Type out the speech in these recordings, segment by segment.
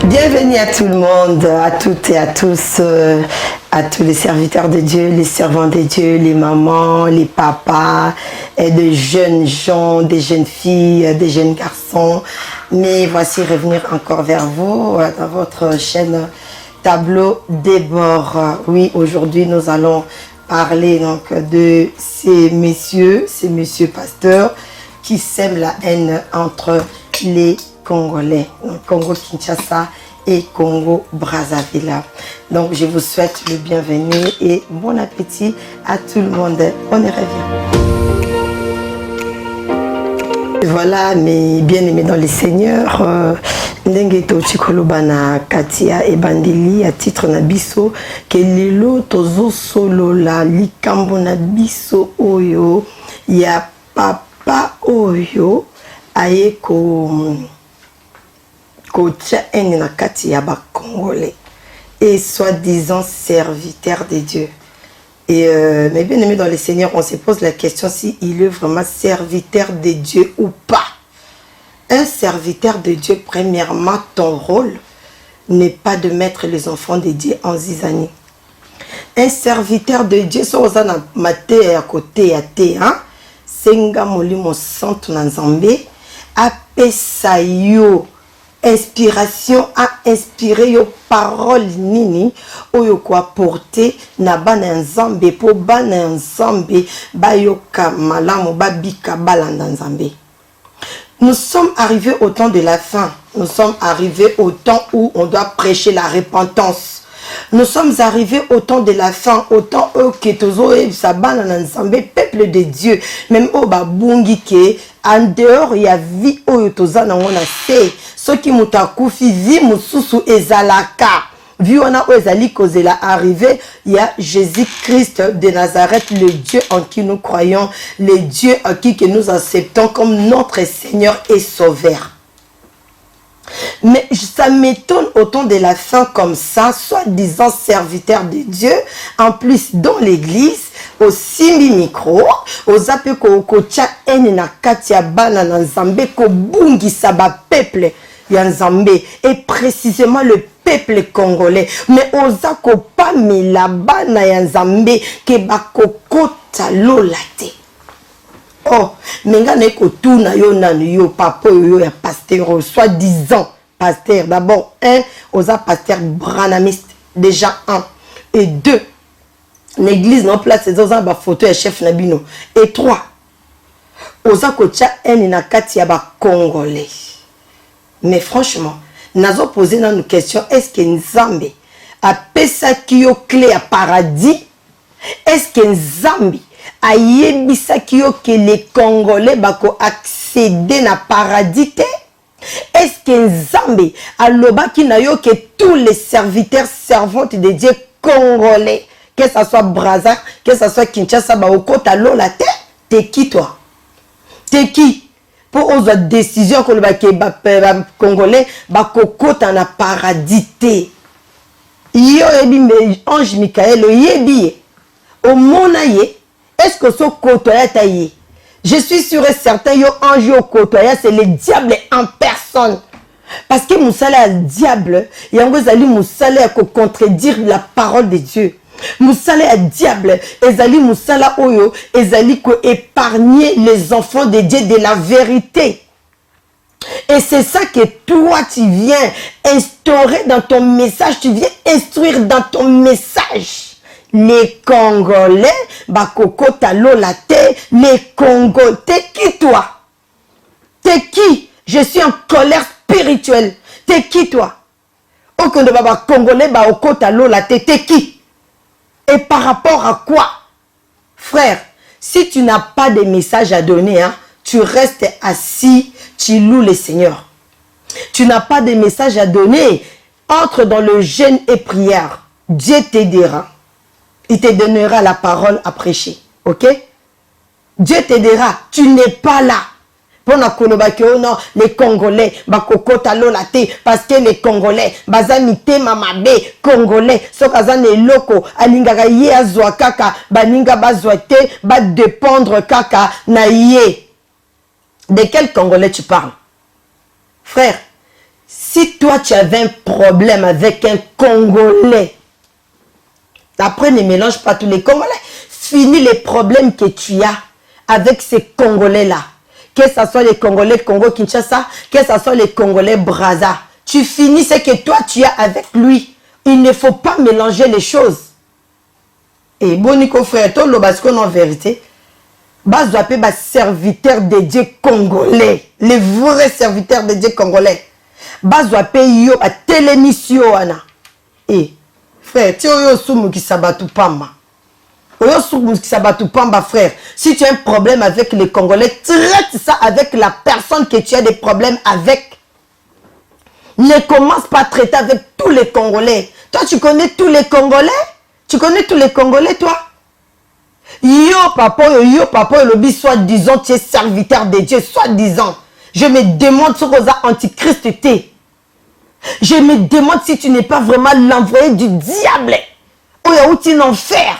Bienvenue à tout le monde, à toutes et à tous les serviteurs de Dieu, les servants de Dieu, les mamans, les papas, et des jeunes gens, des jeunes filles, des jeunes garçons. Mais voici revenir encore vers vous dans votre chaîne Tableau des bords. Oui, aujourd'hui nous allons parler donc de ces messieurs pasteurs qui sèment la haine entre les Congolais, Congo-Kinshasa et Congo-Brazzaville. Donc je vous souhaite le bienvenu et bon appétit à tout le monde. On y revient. Voilà mes bien-aimés dans les seigneurs, Ndengeto Chikolobana Katia et Bandeli à titre na biso que lelo tozo solo la likambo na biso oyo ya papa oyo ayeko Kocha na kati ya ba Congolais et soi-disant serviteur de Dieu. Et mes bien-aimés dans les seigneurs, on se pose la question si il est vraiment serviteur de Dieu ou pas. Un serviteur de Dieu, premièrement, ton rôle n'est pas de mettre les enfants de Dieu en zizanie. Un serviteur de Dieu, ça on a maté à côté à té, hein? Senga molimo santo na Nzambe, apesa yo inspiration a inspiré yo parole nini oyo kwa porter na bana Nzambe po bana Nzambe bayoka malamu babika balanda Nzambe. Nous sommes arrivés au temps de la fin. Nous sommes arrivés au temps où on doit prêcher la repentance. Nous sommes arrivés au temps de la fin, au temps où Ketozo et Sabana Nzambe, peuple de Dieu, même au Babungi ke en dehors il y a vie au Tozana on a fait ce qui mutakufi vie mususu ezalaka. Vu on a ezali kozela arrivé, il y a Jésus-Christ de Nazareth, le Dieu en qui nous croyons, le Dieu en qui que nous acceptons comme notre Seigneur et Sauveur. Mais ça m'étonne autant de la fin comme ça, soi-disant serviteur de Dieu, en plus dans l'église, au simbi micro, aux apeko kocha eni na katia bana na Nzambe ko bungi saba peuple ya Nzambe et précisément le peuple congolais. Mais ozako pa mila bana ya Nzambe ke bakokota lolate. Oh, menga neko tuna yo nanu yo papa yo ya pasteur, soi-disant pasteur. D'abord, un, osa pasteur branamiste, déjà un. Et deux, l'église non place ces osa ba photo et chef nabino. Et trois, osa kocha en na kati ya ba congolais. Mais franchement, nazo posé dans nos questions, est-ce que Nzambe a pesa kiyo clé à paradis? Est-ce que Nzambe ayebisaki yo que les Congolais bako accéder na paradis te? Est-ce que Nzambe alobaki na yo que tous les serviteurs servantes de Dieu congolais, que ça soit Brazza, que ça soit Kinshasa, ba okota lola te? T'es qui toi? T'es qui? Pour aux décisions que le Congolais bakokota na paradis te. Yo ebi me ange Michael yebi au monaye. Est-ce que ce côtoya taillé? Je suis sûr et certain, yo ange au côtoya, c'est le diable en personne. Parce que Moussala est diable, yango zali Moussala a contredire la parole de Dieu. Moussala est diable, ezali Moussala oyo, ezali ko épargner les enfants de Dieu de la vérité. Et c'est ça que toi tu viens instaurer dans ton message, tu viens instruire dans ton message. Les Congolais, bakokota lolate, les Congolais, t'es qui toi? T'es qui? Je suis en colère spirituelle. T'es qui toi? Aucun de baba Congolais, bakokota lolate, t'es qui? Et par rapport à quoi? Frère, si tu n'as pas de message à donner, hein, tu restes assis, tu loues le Seigneur. Tu n'as pas de message à donner, entre dans le jeûne et prière. Dieu t'aidera. Il te donnera la parole à prêcher. Ok? Dieu t'aidera. Tu n'es pas là. Pour non, les Congolais, bakokota lolate, parce que les Congolais, bazamite mamabe, Congolais, sokazane loko, alingaka ye azwa kaka, baninga bazwate, ba dépendre kaka na ye. De quel Congolais tu parles? Frère, Si toi, tu avais un problème avec un Congolais, après, ne mélange pas tous les Congolais. Finis les problèmes que tu as avec ces Congolais-là. Que ce soit les Congolais Congo-Kinshasa, que ce soit les Congolais Brazza. Tu finis ce que toi, tu as avec lui. Il ne faut pas mélanger les choses. Et Bonico frère, tout le basque en vérité, bazoapé bas serviteur de Dieu congolais, les vrais serviteurs de Dieu congolais. Bazoapé yo a télémission ana. Et frère, tu yo soumou qui sabatu pamba. Yo soumou qui sabatu pamba frère. Si tu as un problème avec les Congolais, traite ça avec la personne que tu as des problèmes avec. Ne commence pas à traiter avec tous les Congolais. Toi, tu connais tous les Congolais? Tu connais tous les Congolais, toi? Yo, papa, le bis, soi-disant, tu es serviteur de Dieu, soi-disant. Je me demande ce qu'on a antichrist. Je me demande si tu n'es pas vraiment l'envoyé du diable. Ou où tu es en enfer.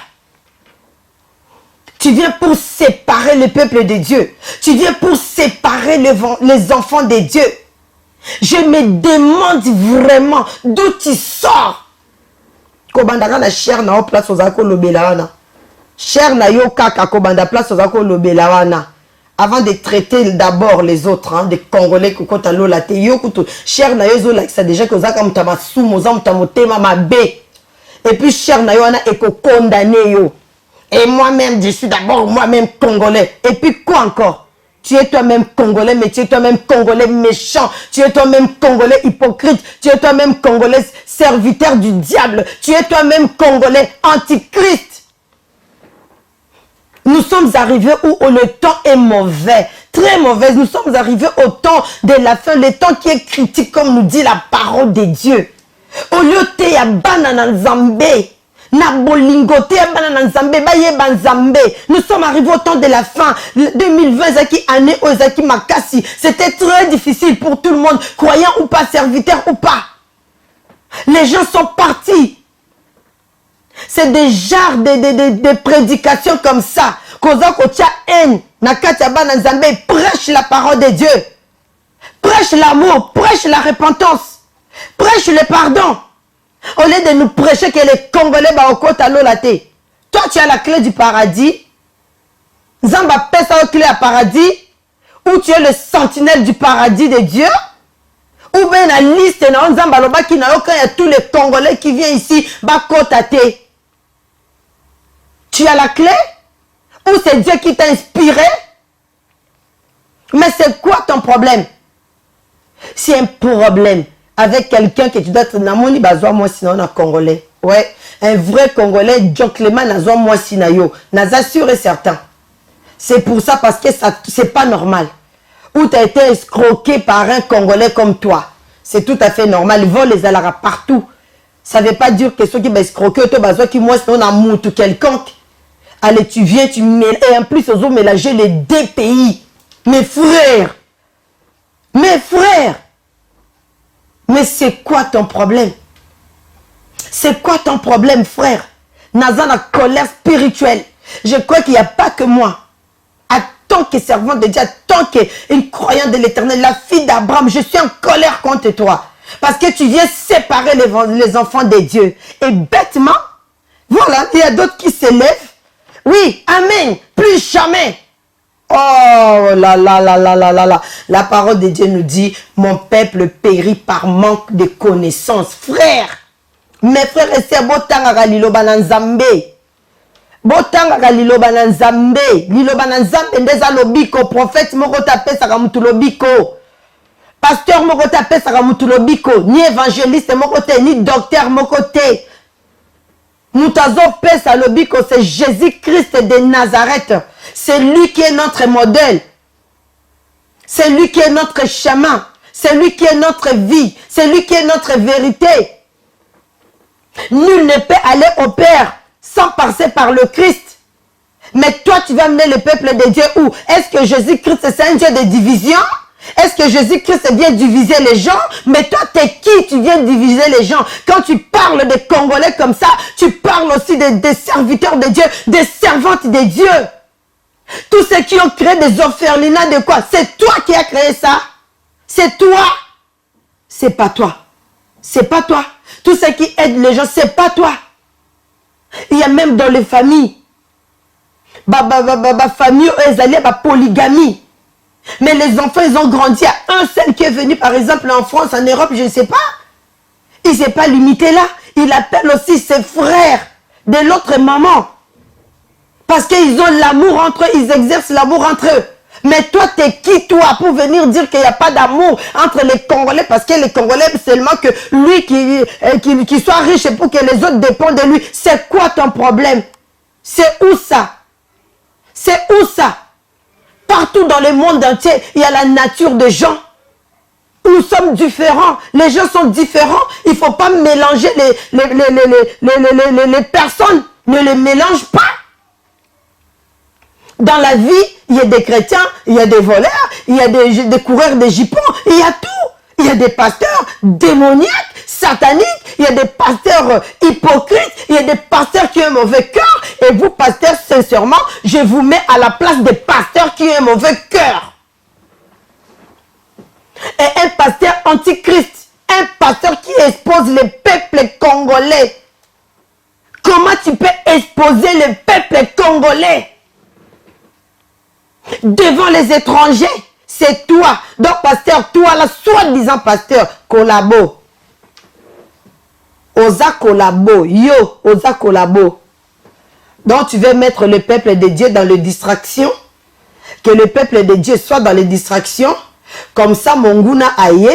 Tu viens pour séparer le peuple de Dieu. Tu viens pour séparer les enfants de Dieu. Je me demande vraiment d'où tu sors. Kobandaka na cher na place ozako lobelawana. Cher na yo kaka kobanda place ozako lobelawana. Avant de traiter d'abord les autres, hein, des Congolais qui ont l'eau la yo kuto. Cher na yo zo like ça déjà que ozaka mutama sumo za mutamotema mabe. Et puis cher na yo ana eko condamné yo. Et moi-même je suis d'abord moi-même Congolais. Et puis quoi encore? Tu es toi-même Congolais, mais tu es toi-même Congolais méchant. Tu es toi-même Congolais hypocrite. Tu es toi-même Congolais serviteur du diable. Tu es toi-même Congolais antichrist. Nous sommes arrivés où le temps est mauvais, très mauvais. Nous sommes arrivés au temps de la fin, le temps qui est critique, comme nous dit la parole de Dieu. Au lieu de ya banana nzambe. Nous sommes arrivés au temps de la fin. 2020, Zaki année Ozaki Makasi. C'était très difficile pour tout le monde, croyant ou pas, serviteur ou pas. Les gens sont partis. C'est des genres de prédications comme ça. Prêche la parole de Dieu. Prêche l'amour, prêche la repentance. Prêche le pardon. Au lieu de nous prêcher que les Congolais baokota lolate. Toi tu as la clé du paradis. Zamba pèse la clé à paradis. Ou tu es le sentinelle du paradis de Dieu. Ou bien la liste na Zamba loba qui n'a aucun, il y a tous les Congolais qui viennent ici bakota te. Tu as la clé? Ou c'est Dieu qui t'a inspiré? Mais c'est quoi ton problème? C'est un problème avec quelqu'un que tu dois être namoni bazwa moi sinon na Congolais. Ouais, un vrai Congolais, John Clément nazwa moi sinayo. Naza sûr et certain. C'est pour ça parce que ça c'est pas normal. Ou tu as été escroqué par un Congolais comme toi. C'est tout à fait normal. Ils volent les alara partout. Ça ne veut pas dire que ceux qui escroqué toi bazwa qui moi sinon na moutou quelconque. Allez, tu viens, tu mêles. Et en plus, ils ont mélangé les deux pays. Mes frères. Mes frères. Mais c'est quoi ton problème? C'est quoi ton problème, frère? Naza la colère spirituelle. Je crois qu'il n'y a pas que moi. En tant que servant de Dieu, en tant qu'une croyante de l'éternel, la fille d'Abraham, je suis en colère contre toi. Parce que tu viens séparer les enfants de Dieu. Et bêtement, voilà, il y a d'autres qui s'élèvent. Oui, amen. Plus jamais. Oh là là là là là là là. La parole de Dieu nous dit, mon peuple périt par manque de connaissances. Frère, mes frères et sœurs, botanga liloba na nzambe. Botanga liloba na nzambe. Liloba na nzambe ndeza lobiko. Prophète moko tapesaka mutu lobiko. Pasteur moko tapesaka mutu lobiko. Ni évangéliste moko te, ni docteur moko te. Moutazo pesa lobiko, c'est Jésus-Christ de Nazareth. C'est lui qui est notre modèle. C'est lui qui est notre chemin. C'est lui qui est notre vie. C'est lui qui est notre vérité. Nul ne peut aller au Père sans passer par le Christ. Mais toi, tu vas mener le peuple de Dieu où? Est-ce que Jésus-Christ, c'est un Dieu de division? Est-ce que Jésus-Christ vient diviser les gens? Mais toi, t'es qui? Tu viens diviser les gens. Quand tu parles des Congolais comme ça, tu parles aussi des serviteurs de Dieu, des servantes de Dieu. Tous ceux qui ont créé des orphelinats de quoi? C'est toi qui as créé ça. C'est toi. c'est pas toi. C'est pas toi. Tout ce qui aide les gens, c'est pas toi. Il y a même dans les familles. Famille, ils allaient à polygamie. Mais les enfants, ils ont grandi à un seul qui est venu, par exemple, en France, en Europe, je ne sais pas. Il ne s'est pas limité là. Il appelle aussi ses frères de l'autre maman. Parce qu'ils ont l'amour entre eux, ils exercent l'amour entre eux. Mais toi, t'es qui toi pour venir dire qu'il n'y a pas d'amour entre les Congolais? Parce que les Congolais, seulement que lui qui soit riche et pour que les autres dépendent de lui. C'est quoi ton problème? C'est où ça? C'est où ça? Partout dans le monde entier, il y a la nature des gens. Nous sommes différents. Les gens sont différents. Il ne faut pas mélanger les personnes. Ne les mélange pas. Dans la vie, il y a des chrétiens, il y a des voleurs, il y a des coureurs de jupons, il y a tout. Il y a des pasteurs démoniaques, sataniques, il y a des pasteurs hypocrites, il y a des pasteurs qui ont un mauvais cœur. Et vous, pasteurs, sincèrement, je vous mets à la place des pasteurs qui ont un mauvais cœur. Et un pasteur antichrist, un pasteur qui expose le peuple congolais. Comment tu peux exposer le peuple congolais devant les étrangers? C'est toi. Donc, pasteur, toi, là, soi-disant pasteur, collabo. Osa collabo. Yo, osa collabo. Donc, tu veux mettre le peuple de Dieu dans les distractions. Que le peuple de Dieu soit dans les distractions. Comme ça, Monguna aye,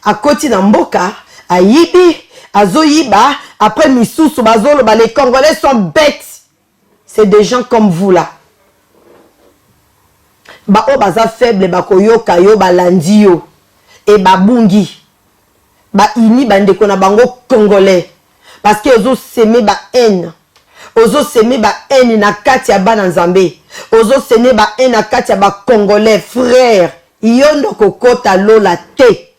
à côté d'Amboka, ayibi, azoyiba, après Missoussou, bazolo, les Congolais sont bêtes. C'est des gens comme vous là. Ba o baza faible, ba koyoka yo, ba landi yo, et ba bungi. Ba ini bandeko na bango Congolais. Parce que ozo seme ba haine. Ozo seme ba haine na kati ya ba nzambe. Ozo seme ba haine na kati ya ba Congolais, frère. Yondo kokota lola te.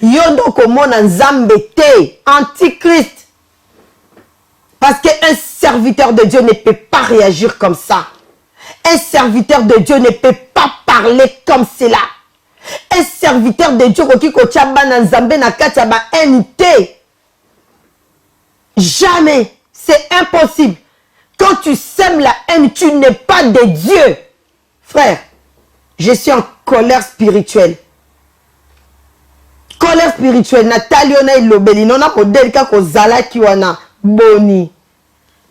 Yondo komona nzambe te. Antichrist. Parce qu'un serviteur de Dieu ne peut pas réagir comme ça. Un serviteur de Dieu ne peut pas parler comme cela. Un serviteur de Dieu qui kochaba na nzambe na kati ya ba haine. Jamais. C'est impossible. Quand tu sèmes la haine, tu n'es pas de Dieu. Frère, je suis en colère spirituelle. Colère spirituelle. Nathalie ona ilobeli. Nona modèle kako zala kiwana. Boni.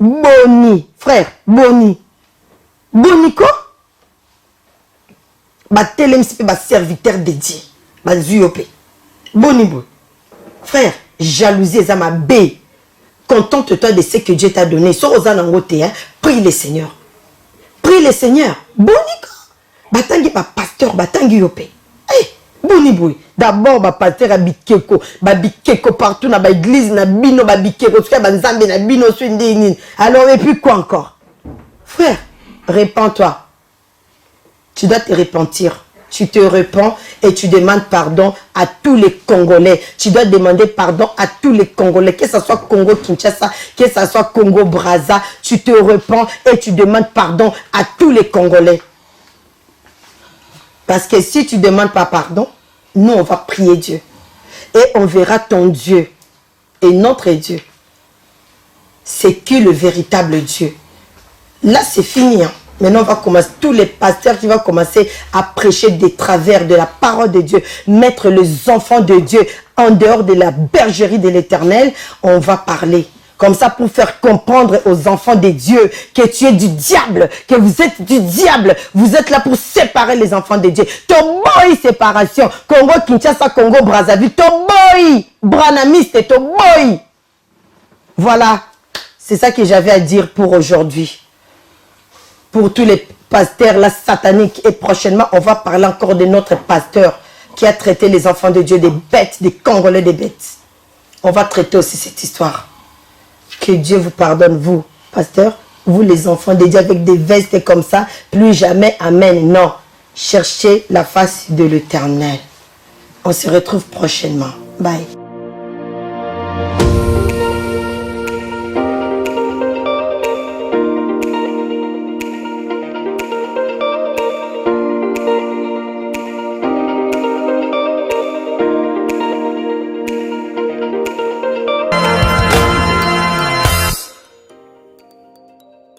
Boni. Frère, boni. Boniko. Ba telemsipe ba serviteur de Dieu. Ba zuyope. Bonibo. Frère, jalousie eza ma bé. Contente-toi de ce que Dieu t'a donné. Prie le Seigneur. Prie le Seigneur. Boniko. Batangi ba pasteur, batangi yope. Eh, boniboui. D'abord, ba pasteur a bikeko. Ba bikeko partout na ba église na bino ba bikeko. Tout ba nzambe na bino suindini. Alors, et puis quoi encore? Frère, répands-toi. Tu dois te repentir. Tu te repens et tu demandes pardon à tous les Congolais. Tu dois demander pardon à tous les Congolais. Que ce soit Congo Kinshasa, que ce soit Congo Brazza. Tu te repens et tu demandes pardon à tous les Congolais. Parce que si tu ne demandes pas pardon, nous on va prier Dieu. Et on verra ton Dieu. Et notre Dieu, c'est qui le véritable Dieu. Là c'est fini. Hein. Maintenant, on va commencer, tous les pasteurs qui vont commencer à prêcher des travers de la parole de Dieu, mettre les enfants de Dieu en dehors de la bergerie de l'Éternel, on va parler. Comme ça, pour faire comprendre aux enfants de Dieu que tu es du diable, que vous êtes du diable. Vous êtes là pour séparer les enfants de Dieu. Toboy séparation. Congo Kinshasa, Congo Brazzaville. Toboy. Branamiste, Toboy. Voilà. C'est ça que j'avais à dire pour aujourd'hui. Pour tous les pasteurs là, sataniques. Et prochainement, on va parler encore de notre pasteur qui a traité les enfants de Dieu des bêtes, des Congolais des bêtes. On va traiter aussi cette histoire. Que Dieu vous pardonne, vous, pasteur, vous les enfants de Dieu avec des vestes comme ça. Plus jamais, amen. Non. Cherchez la face de l'Éternel. On se retrouve prochainement. Bye.